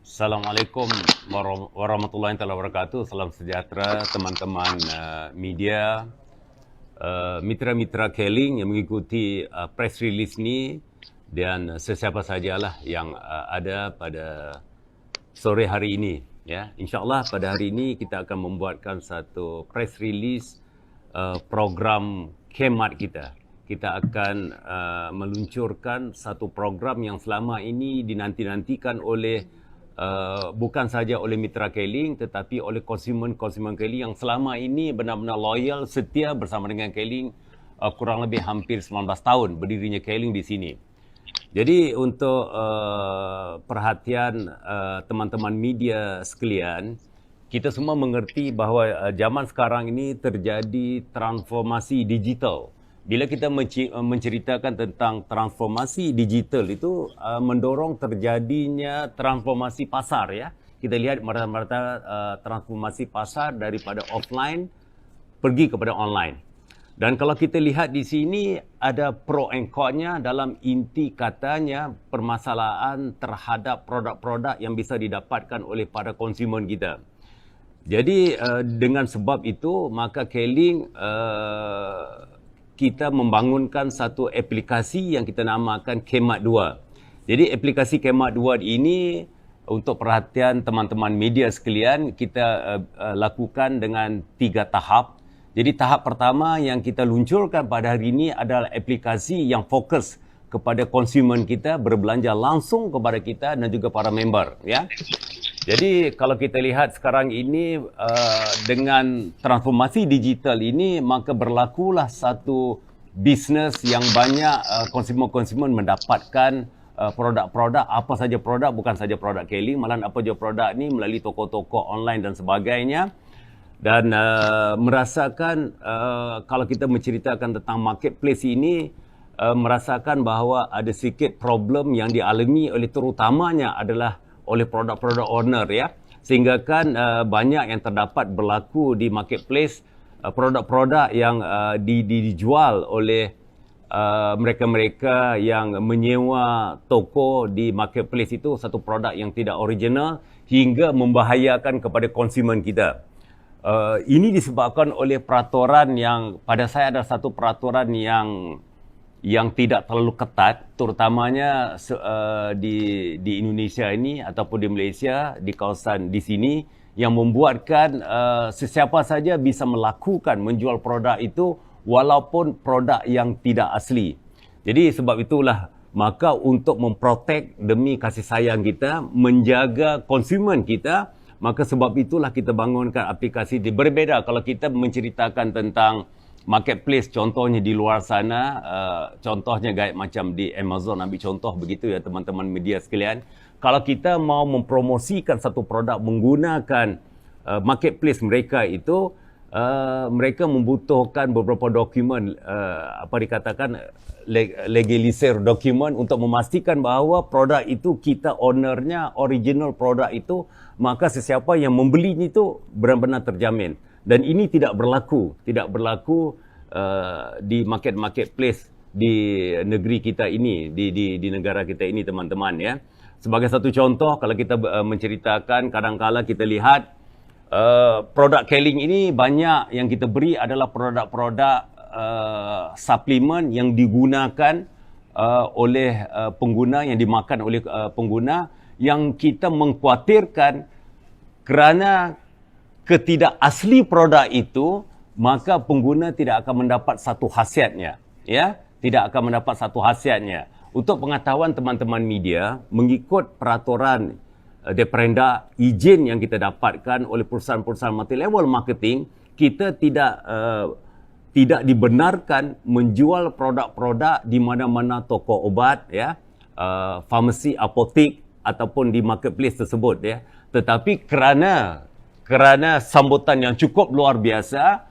Assalamualaikum warahmatullahi wabarakatuh. Salam sejahtera teman-teman media, mitra-mitra Keling yang mengikuti press release ni dan sesiapa sajalah yang ada pada sore hari ini. Ya, InsyaAllah pada hari ini kita akan membuatkan satu press release program khidmat kita. Kita akan meluncurkan satu program yang selama ini dinanti-nantikan oleh bukan saja oleh mitra Keling tetapi oleh konsumen-konsumen Keling yang selama ini benar-benar loyal, setia bersama dengan Keling kurang lebih hampir 19 tahun berdirinya Keling di sini. Jadi untuk perhatian teman-teman media sekalian, kita semua mengerti bahawa zaman sekarang ini terjadi transformasi digital. Bila kita menceritakan tentang transformasi digital itu mendorong terjadinya transformasi pasar, ya. Kita lihat merata-rata transformasi pasar daripada offline pergi kepada online. Dan kalau kita lihat di sini ada pro and con-nya dalam inti katanya permasalahan terhadap produk-produk yang bisa didapatkan oleh para konsumen kita. Jadi dengan sebab itu maka Keling kita membangunkan satu aplikasi yang kita namakan Khidmat 2. Jadi aplikasi Khidmat 2 ini untuk perhatian teman-teman media sekalian, kita lakukan dengan 3 tahap. Jadi tahap pertama yang kita luncurkan pada hari ini adalah aplikasi yang fokus kepada konsumen kita, berbelanja langsung kepada kita dan juga para member, ya. Jadi kalau kita lihat sekarang ini dengan transformasi digital ini, maka berlakulah satu bisnes yang banyak konsumen-konsumen mendapatkan produk-produk, apa saja produk, bukan saja produk Keling, malah apa saja produk ni melalui toko-toko online dan sebagainya. Dan merasakan kalau kita menceritakan tentang marketplace ini, merasakan bahawa ada sedikit problem yang dialami oleh terutamanya adalah oleh produk-produk owner, ya, sehingga kan banyak yang terdapat berlaku di marketplace produk-produk yang dijual oleh mereka-mereka yang menyewa toko di marketplace itu satu produk yang tidak original hingga membahayakan kepada konsumen kita. Ini disebabkan oleh peraturan yang pada saya ada satu peraturan yang tidak terlalu ketat, terutamanya di Indonesia ini ataupun di Malaysia, di kawasan di sini, yang membuatkan sesiapa saja bisa melakukan menjual produk itu walaupun produk yang tidak asli. Jadi sebab itulah maka untuk memprotek demi kasih sayang kita, menjaga konsumen kita, maka sebab itulah kita bangunkan aplikasi ini. Berbeza kalau kita menceritakan tentang marketplace contohnya di luar sana, contohnya gaya macam di Amazon, ambil contoh begitu ya teman-teman media sekalian. Kalau kita mau mempromosikan satu produk menggunakan marketplace mereka itu, mereka membutuhkan beberapa dokumen, apa dikatakan legalisir dokumen untuk memastikan bahawa produk itu kita ownernya, original produk itu, maka sesiapa yang membelinya itu benar-benar terjamin. Dan ini tidak berlaku di marketplace di negeri kita ini, di negara kita ini, teman-teman, ya. Sebagai satu contoh, kalau kita menceritakan, kadang-kala kita lihat produk Keling ini banyak yang kita beri adalah produk-produk suplemen yang digunakan oleh pengguna, yang dimakan oleh pengguna, yang kita mengkhawatirkan kerana ketidakasli produk itu, maka pengguna tidak akan mendapat satu khasiatnya, ya, tidak akan mendapat satu khasiatnya. Untuk pengetahuan teman-teman media, mengikut peraturan daripada izin yang kita dapatkan oleh perusahaan-perusahaan multi-level marketing, kita tidak dibenarkan menjual produk-produk di mana-mana toko obat, ya, farmasi, apotek ataupun di marketplace tersebut, ya. Tetapi kerana sambutan yang cukup luar biasa,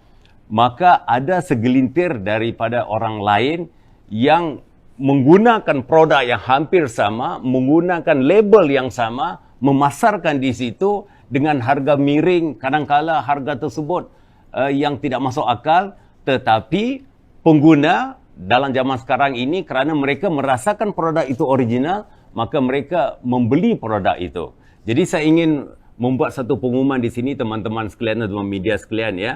maka ada segelintir daripada orang lain yang menggunakan produk yang hampir sama, menggunakan label yang sama, memasarkan di situ dengan harga miring, kadang-kala harga tersebut yang tidak masuk akal, tetapi pengguna dalam zaman sekarang ini kerana mereka merasakan produk itu original, maka mereka membeli produk itu. Jadi saya ingin membuat satu pengumuman di sini teman-teman sekalian, teman media sekalian ya,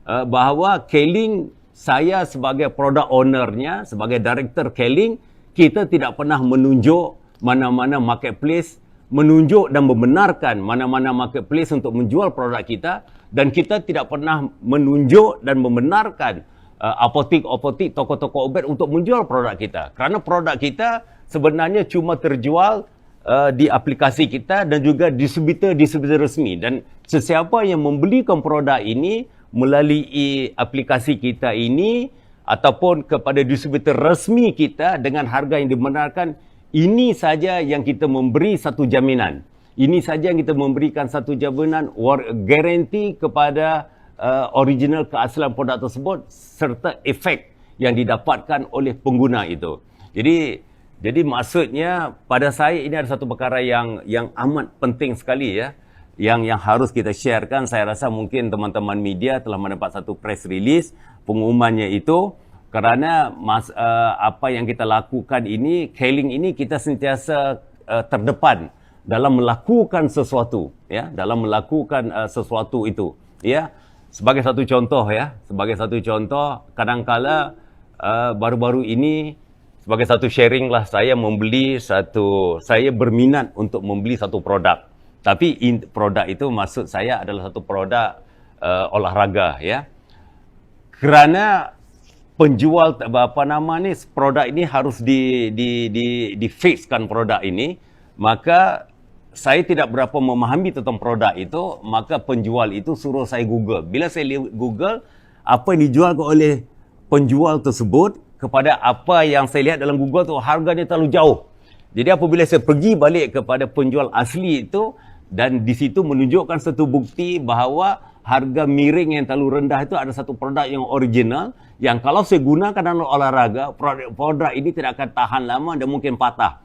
bahawa Keling, saya sebagai product ownernya, sebagai director Keling, kita tidak pernah menunjuk mana-mana marketplace, menunjuk dan membenarkan mana-mana marketplace untuk menjual produk kita, dan kita tidak pernah menunjuk dan membenarkan apotik-apotik, toko-toko ubat untuk menjual produk kita. Kerana produk kita sebenarnya cuma terjual di aplikasi kita dan juga distributor resmi, dan sesiapa yang membelikan produk ini melalui aplikasi kita ini ataupun kepada distributor resmi kita dengan harga yang dibenarkan, ini saja yang kita memberi satu jaminan. Ini saja yang kita memberikan satu jaminan garanti kepada original keaslian produk tersebut serta efek yang didapatkan oleh pengguna itu. Jadi maksudnya pada saya ini ada satu perkara yang amat penting sekali ya, yang harus kita sharekan. Saya rasa mungkin teman-teman media telah mendapat satu press release pengumumannya itu, kerana apa yang kita lakukan ini, Keling ini kita sentiasa terdepan dalam melakukan sesuatu ya, dalam melakukan sesuatu itu ya. Sebagai satu contoh kadangkala baru-baru ini sebagai satu sharing lah, saya berminat untuk membeli satu produk. Tapi produk itu maksud saya adalah satu produk olahraga ya. Kerana penjual produk ini harus di fixkan produk ini, maka saya tidak berapa memahami tentang produk itu, maka penjual itu suruh saya Google. Bila saya Google apa yang dijual oleh penjual tersebut kepada apa yang saya lihat dalam Google tu, harganya terlalu jauh. Jadi apabila saya pergi balik kepada penjual asli itu, dan di situ menunjukkan satu bukti bahawa harga miring yang terlalu rendah itu ada satu produk yang original, yang kalau saya gunakan dalam olahraga, produk ini tidak akan tahan lama dan mungkin patah.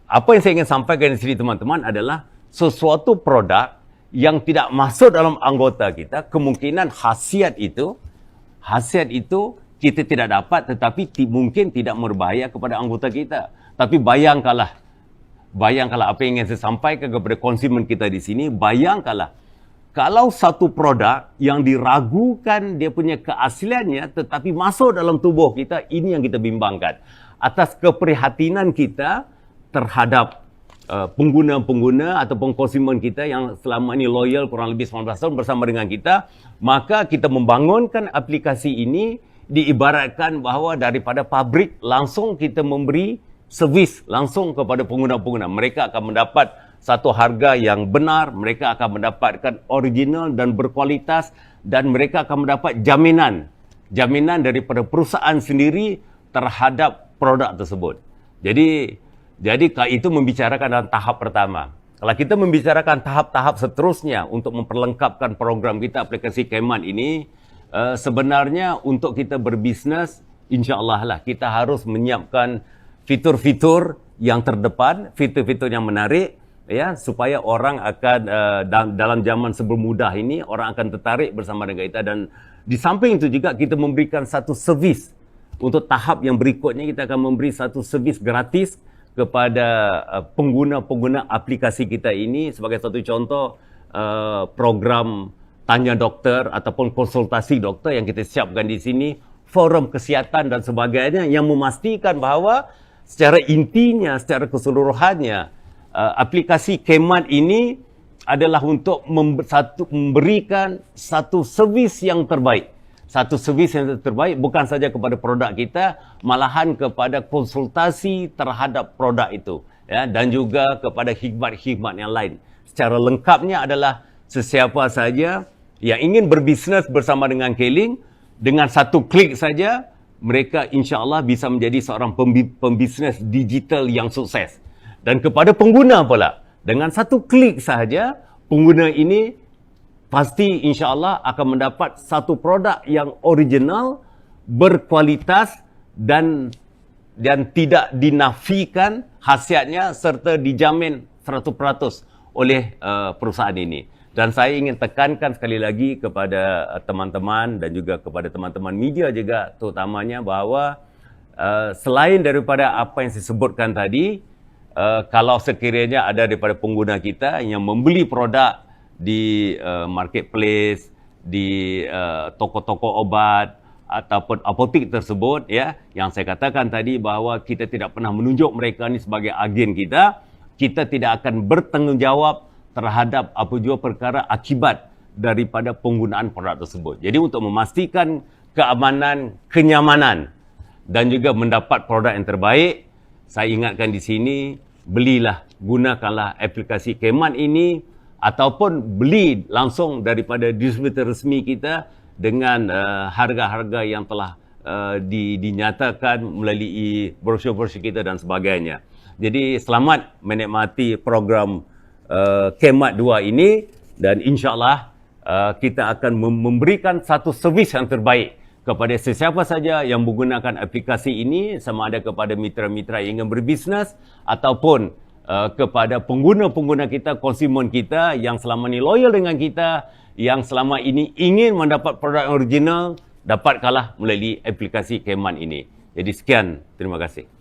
Apa yang saya ingin sampaikan di sini teman-teman adalah sesuatu produk yang tidak masuk dalam anggota kita, kemungkinan khasiat itu kita tidak dapat, tetapi mungkin tidak berbahaya kepada anggota kita. Tapi bayangkanlah apa yang ingin saya sampaikan kepada konsumen kita di sini. Bayangkanlah kalau satu produk yang diragukan dia punya keasliannya tetapi masuk dalam tubuh kita, ini yang kita bimbangkan. Atas keprihatinan kita terhadap pengguna-pengguna ataupun konsumen kita yang selama ini loyal kurang lebih 19 tahun bersama dengan kita, maka kita membangunkan aplikasi ini diibaratkan bahawa daripada pabrik langsung kita memberi servis langsung kepada pengguna-pengguna. Mereka akan mendapat satu harga yang benar, mereka akan mendapatkan original dan berkualitas, dan mereka akan mendapat jaminan daripada perusahaan sendiri terhadap produk tersebut. Jadi itu membicarakan dalam tahap pertama. Kalau kita membicarakan tahap-tahap seterusnya untuk memperlengkapkan program kita, aplikasi Khemmat ini, sebenarnya untuk kita berbisnes, insya-Allah lah kita harus menyiapkan fitur-fitur yang terdepan, fitur-fitur yang menarik ya, supaya orang akan dalam zaman bermudah ini orang akan tertarik bersama dengan kita. Dan di samping itu juga kita memberikan satu servis. Untuk tahap yang berikutnya kita akan memberi satu servis gratis kepada pengguna-pengguna aplikasi kita ini. Sebagai satu contoh, program tanya doktor ataupun konsultasi doktor yang kita siapkan di sini, forum kesihatan dan sebagainya, yang memastikan bahawa secara intinya, secara keseluruhannya, aplikasi Khemmat ini adalah untuk memberikan satu servis yang terbaik. Satu servis yang terbaik bukan saja kepada produk kita, malahan kepada konsultasi terhadap produk itu ya, dan juga kepada khidmat-khidmat yang lain. Secara lengkapnya adalah sesiapa saja yang ingin berbisnes bersama dengan Keling, dengan satu klik saja, mereka insya-Allah bisa menjadi seorang pembisnes digital yang sukses. Dan kepada pengguna pula, dengan satu klik sahaja, pengguna ini pasti insya-Allah akan mendapat satu produk yang original, berkualitas dan tidak dinafikan khasiatnya, serta dijamin 100% oleh perusahaan ini. Dan saya ingin tekankan sekali lagi kepada teman-teman dan juga kepada teman-teman media juga terutamanya, bahawa selain daripada apa yang saya sebutkan tadi, kalau sekiranya ada daripada pengguna kita yang membeli produk di marketplace, di toko-toko obat ataupun apotek tersebut, ya, yang saya katakan tadi bahawa kita tidak pernah menunjuk mereka ni sebagai agen kita, kita tidak akan bertanggungjawab terhadap apa jua perkara akibat daripada penggunaan produk tersebut. Jadi untuk memastikan keamanan, kenyamanan dan juga mendapat produk yang terbaik, saya ingatkan di sini, belilah, gunakanlah aplikasi Khemmat ini ataupun beli langsung daripada distributor resmi kita dengan harga-harga yang telah dinyatakan melalui brosur-brosur kita dan sebagainya. Jadi selamat menikmati program Khemmat 2 ini dan insya-Allah kita akan memberikan satu servis yang terbaik kepada sesiapa saja yang menggunakan aplikasi ini, sama ada kepada mitra-mitra yang ingin berbisnes ataupun kepada pengguna-pengguna kita, konsumen kita yang selama ini loyal dengan kita, yang selama ini ingin mendapat produk original, dapatkanlah melalui aplikasi Khemmat ini. Jadi sekian, terima kasih.